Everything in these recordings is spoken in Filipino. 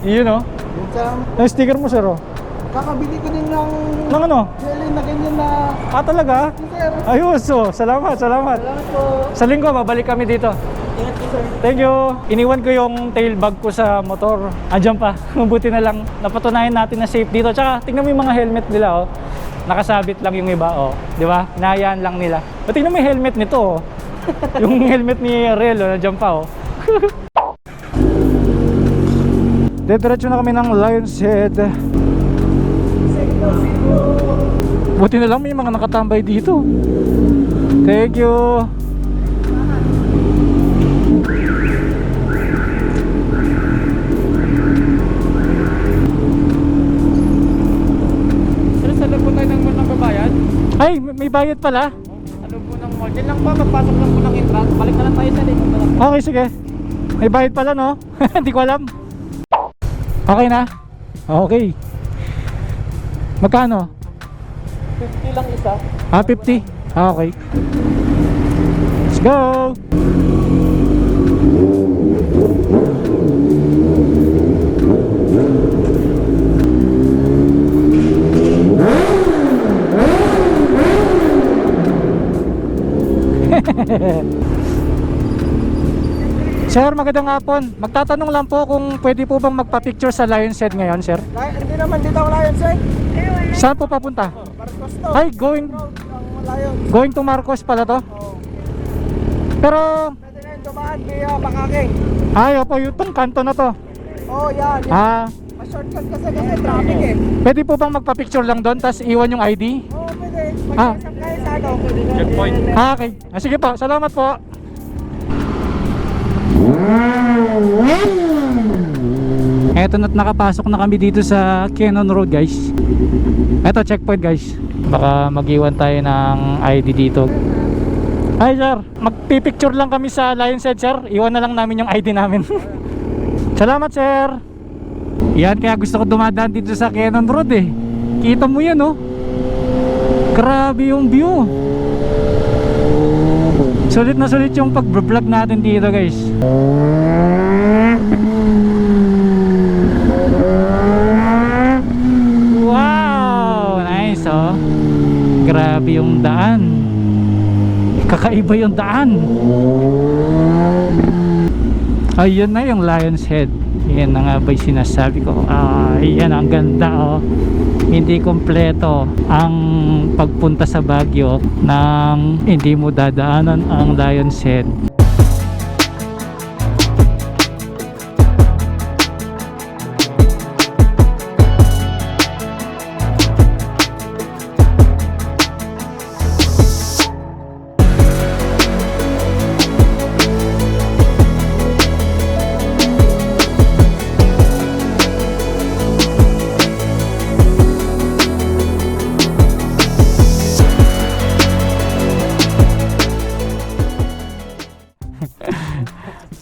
Yun o. Yung sticker mo, sir, oh. Kakabili ko din ng ano? jelly na ganyan na... Talaga? Sir. Ayos, oh. Salamat. Salamat po. Sa linggo, babalik kami dito. Ingat po, sir. Thank you. Iniwan ko yung tail bag ko sa motor. Andiyan pa. Mabuti na lang. Napatunayan natin na safe dito. Tsaka tingnan mo yung mga helmet nila, oh. Nakasabit lang yung iba, oh. Di ba? Hinahayaan lang nila. O, tingnan mo yung helmet nito, oh. Yung helmet ni Rel, oh. Nandiyan pa, oh. Diretso na kami ng Lion's Head. Buti na lang may mga nakatambay dito. Thank you. Saan po tayo ng babayad? Ay, may bayad pala. Ano po ng mall? Diyan lang po, magpasok lang po ng entrance. Balik na lang tayo sa likod. Okay, sige. May bayad pala, no? Hindi ko alam. Okay na? Okay. Magkano? 50 lang isa. 50? Okay. Let's go! Sir, magandang hapon. Magtatanong lang po kung pwede po bang magpa-picture sa Lion's Head ngayon, sir? Hindi naman dito ang Lions, sir. Saan po papunta? Marcos to. Ay, going to Marcos pala to? Pero, Pwede na yung dumaan via Bakaking. ay, opo, yung kanto na to. Oh, yan. Ma-shortcut kasi traffic eh. Pwede po bang magpa-picture lang doon, tapos iwan yung ID? Oo, pwede. Ah. Mag-isap kayo sa ano. Checkpoint. Okay. Sige po, salamat po. Eto na't nakapasok na kami dito sa Cannon Road, guys. Eto, checkpoint, guys. Baka mag-iwan tayo ng ID dito. Hi, sir. Magpipicture lang kami sa Lion's Head, sir. Iwan na lang namin yung ID namin. Salamat, sir. Yan, kaya gusto ko dumadaan dito sa Cannon Road eh. Kita mo yan, oh. Grabe yung view. Sulit na sulit yung pag-vlog natin dito, guys. Wow, nice, oh. Grabe yung daan. Kakaiba yung daan. Ayun na yung Lion's Head. Yan na nga ba'y sinasabi ko. Yan, ang ganda, oh. Hindi kompleto ang pagpunta sa Baguio nang hindi mo dadaanan ang Lion's Head.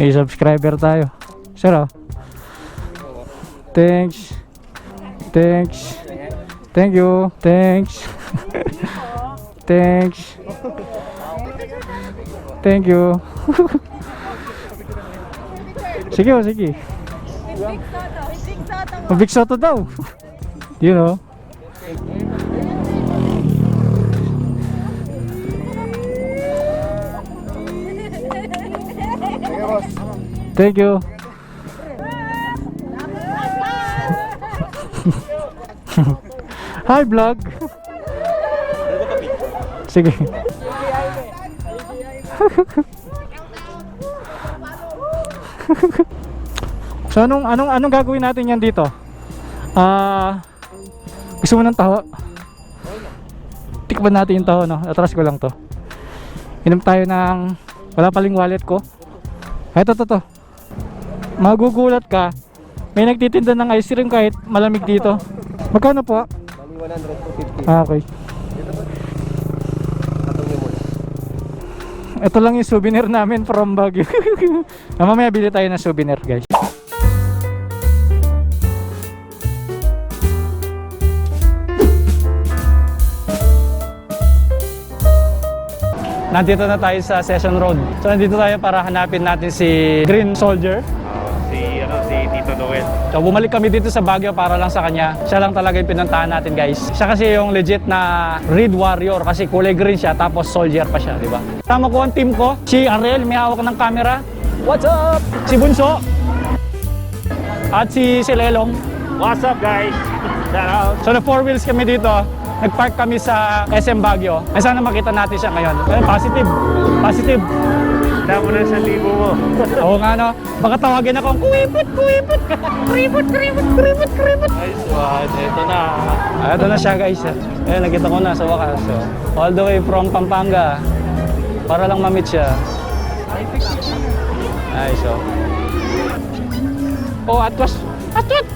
May subscriber tayo. Sir, oh. Thanks. Thanks. Thank you. Thanks. Thanks. Thank you. Sige, oh, sige. Big Soto daw. You know. Thank you. Hi, vlog. Sige. So anong gagawin natin yan dito? Gusto mo ng taho? Tikman natin yung taho, no? Atras ko lang to. Inom tayo ng, wala paling wallet ko. Ito to. Magugulat ka, may nagtitinda ng ice cream kahit malamig dito. Magkano po? 150. Okay. Ito lang yung souvenir namin from Baguio. Mamaya bili tayo ng souvenir, guys. Nandito na tayo sa Session Road. So nandito tayo para hanapin natin si Green Soldier. Si Tito Noel. So bumalik kami dito sa Baguio para lang sa kanya. Siya lang talaga yung pinuntahan natin guys. Siya kasi yung legit na Red Warrior kasi kulay green siya tapos soldier pa siya, di ba? Tama ko ang team ko. Si Ariel, may hawak ng camera. What's up? Si Bunso. At si Lelong. What's up guys? Shout out. So na 4 wheels kami dito. Nag-park kami sa SM Baguio. Ay sana makita natin siya ngayon. Ayun, positive. Positive. Damo na sa libo mo. Oo nga no. Baka tawagin ako, kuwipot, kuwipot. Kuripot, kuripot, kuripot, kuripot. Nice one. Ito na. Ito na siya guys. Ayun, nakita ko na sa wakas. So, all the way from Pampanga. Para lang ma-meet siya. Nice oh. Oh, atwas. Atwat!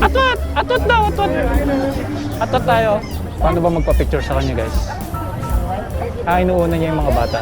Atwat! Atwat daw, atwat! Atwat tayo. Paano ba magpa-picture sa kanya guys? Inuuna niya yung mga bata.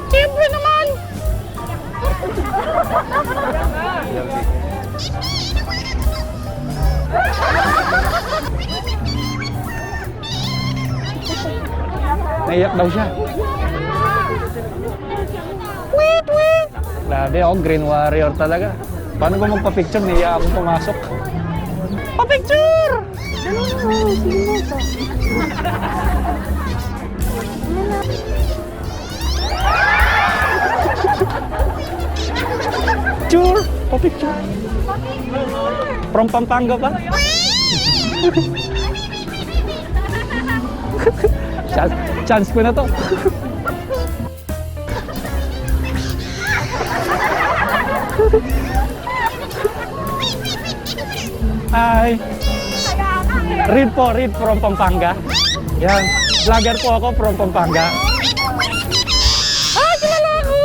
Siyempre naman! Naiyak daw siya. Wait, wait! Grabe ako, Green Warrior talaga. Paano ba magpa-picture? Naiyak akong pumasok. Pa-picture! Picture! Pa-picture! From Pampanga pa? Chance ko na to. Hi! Reed po, Reed from Pampanga. Yan. Vlogger po ako from Pampanga. Ah, kilala ako!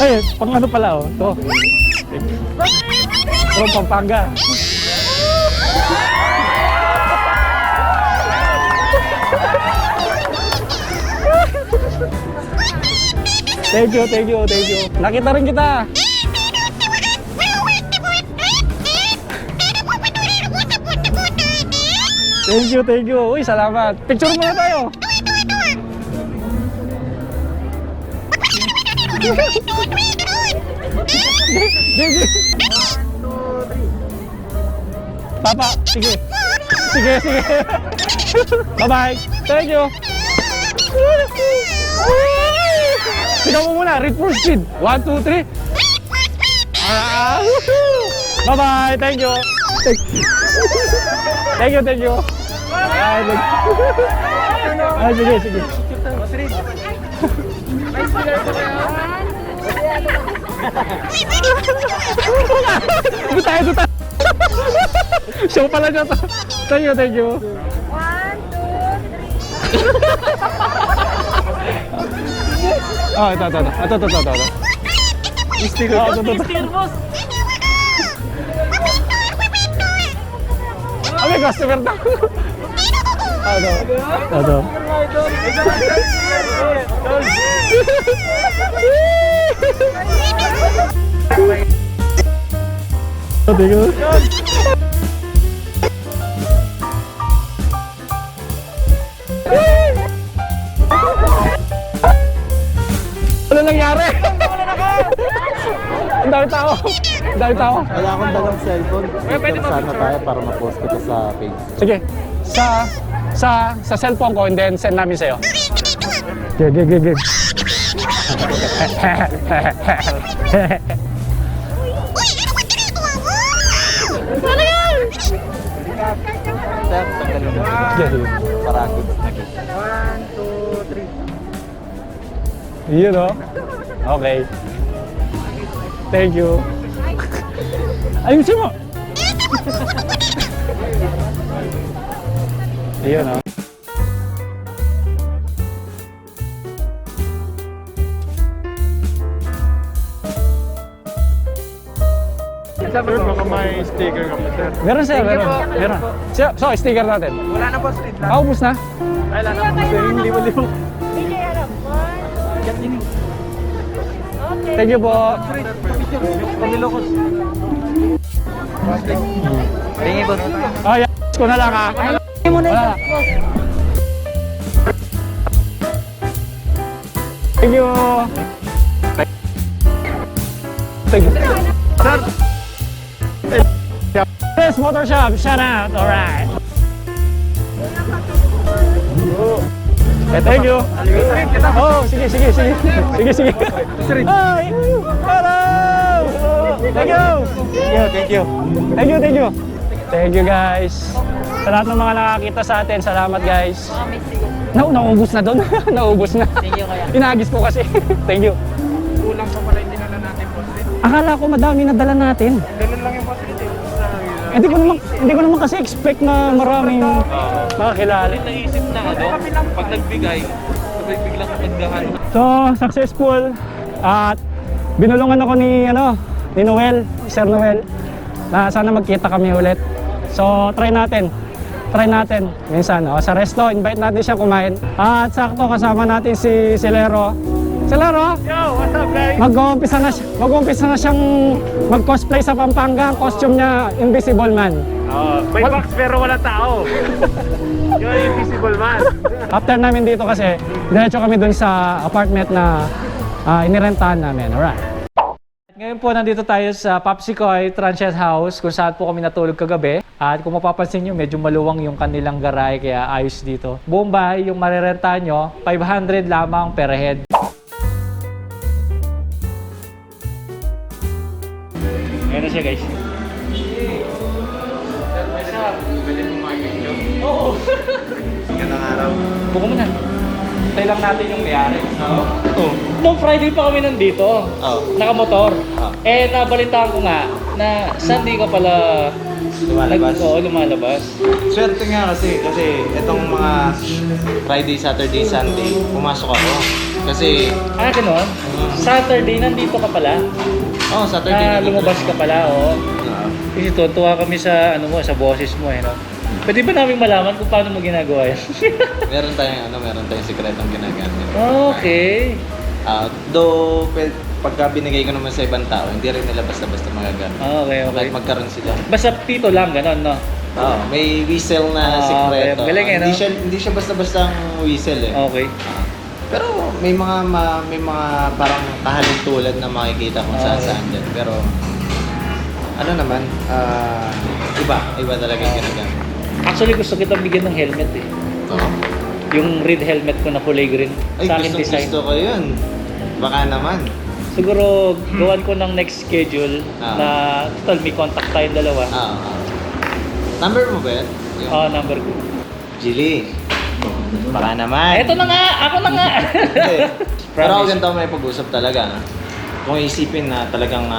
Ay, pang ano pala oh. To. From Pampanga. Thank you, thank you, thank you. Nakita rin kita. Thank you, thank you. Uy, salamat. Picture muna tayo. Papa, sige. Sige, sige. Bye-bye. Thank you. Sigaw mo muna, read for speed. 1, 2, 3. Bye-bye, thank you. Thank you, thank you. Ay, sige, sige. Ito tayo, ito tayo. Show pala niya to. Thank you, thank you. 1, 2, 3. Oh, ito. Sticker, oh, ito. boss. Oh, may customer na. Ito. Ano nangyari? Ang dami tao. Ang dami tao. Wala akong dalang cellphone. Picture sana tayo para ma-post kita sa page. Sige. Sa cellphone ko and then send namin sa'yo. Gig. Ano yan? Sir, tanggalin mo. Parakit. 1, 2, 3. Yun o. Okay. Thank you. Ayusin mo. Yun o. Sir, baka may sticker ka po, sir. Meron sir, meron. Meron. So, sticker natin. Wala na po, street lang. Ubus na. Wala na po, sir. Yung libo-libo. Hindi alam. 1. Okay. Thank you po. Pamilokos. Ringi boss. Oh, yes ko na lang ha. Hindi mo na Wala. isa, boss. Thank you. Thank you. Sir. Yes, Motor Shop. Shout out. Alright. Thank you. Oh, sige. Hi. Hello. Thank you. Thank you guys. Sa lahat ng mga nakakita sa atin, salamat guys. Naubos na doon. Naubos na. Thank you kaya. Inagis ko kasi. Thank you. Kulang pa pala yung dinala natin boss. Akala ko madami na dala natin. Ganun lang yung boss. Hindi ko naman kasi expect na maraming makakilala. Naisip na pag nagbigay lang ang pagdahan. So, successful at binulungan ako ni Noel, Sir Noel, na sana magkita kami ulit. So, try natin minsan sa resto, invite natin siya kumain. At sakto kasama natin si Lero. Lero, Yo, what's up guys? mag-uumpisa na siyang mag-cosplay sa Pampanga. Ang costume niya, Invisible Man. May box pero wala tao. Yung invisible man. After namin dito kasi, diretso kami dun sa apartment na inirentahan namin. Alright. Ngayon po, nandito tayo sa Popsicoy Transient House kung saan po kami natulog kagabi. At kung mapapansin nyo, medyo maluwang yung kanilang garahe kaya ayos dito. Buong bahay yung marerentahan nyo, 500 lamang per head. Ayan na siya guys. Oo. Gandang araw. Buko mo na. Tayo lang natin yung mayari. Oo. Noong Friday pa kami nandito, nakamotor. Nabalitaan ko nga na Sunday ka pala Lumalabas. lumalabas. Swerte nga kasi itong mga Friday, Saturday, Sunday, pumasok ako. Kasi, Ganon? Saturday nandito ka pala? Saturday Lumabas ka pala, Kasi tuwa kami sa sa boses mo no? Pwede ba namin malaman kung paano mo ginagawa yan? meron tayong sikretong ginagamit. Okay. Though, pagka binigay ko naman sa ibang tao, hindi rin nila basta-basta magagamit. Okay. Kahit magkaroon sila. Basta pito lang, ganon, no? May whistle na sikreto. Galing no? Hindi siya basta-bastang whistle Okay. Pero may mga parang kahalintulad na makikita kung saan dyan. Pero iba talaga yung ginagamit. Actually, gusto kitang bigyan ng helmet eh. Yung red helmet ko na kulay green. Ay, Sa akin design. gusto ko yun. Baka naman. Siguro, gawan ko ng next schedule na total may contact tayong dalawa. Number mo ba yan? Number ko. Jilly. Baka naman. Eto na nga! Ako na nga! Pero ako ganito may pag-usap talaga. Kung isipin na talagang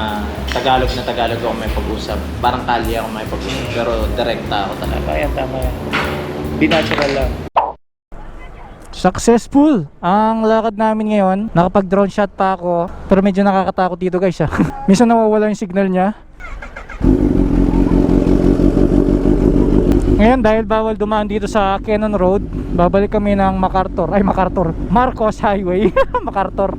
Tagalog ako may pag-usap. Parang kalye ako may pag-usap. Pero direkta ako talaga. Tama yan. Be natural lang. Successful ang lakad namin ngayon. Nakapag-drone shot pa ako. Pero medyo nakakatakot dito guys Minsan nawawala yung signal niya. Ngayon dahil bawal dumaan dito sa Cannon Road, babalik kami ng Marcos Highway. MacArthur.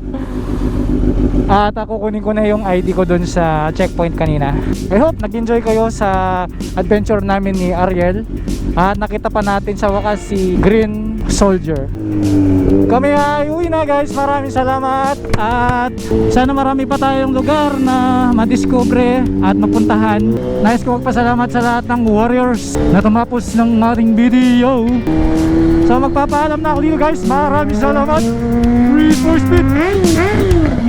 At kukunin ko na yung ID ko dun sa checkpoint kanina. I hope nag-enjoy kayo sa adventure namin ni Ariel. At nakita pa natin sa wakas si Green Soldier. Kami ay uwi na guys. Maraming salamat. At sana marami pa tayong lugar na madiscover at mapuntahan. Nais ko magpasalamat sa lahat ng warriors na tumapos ng ating video. So magpapaalam na ako dito guys. Maraming salamat. Free for speed.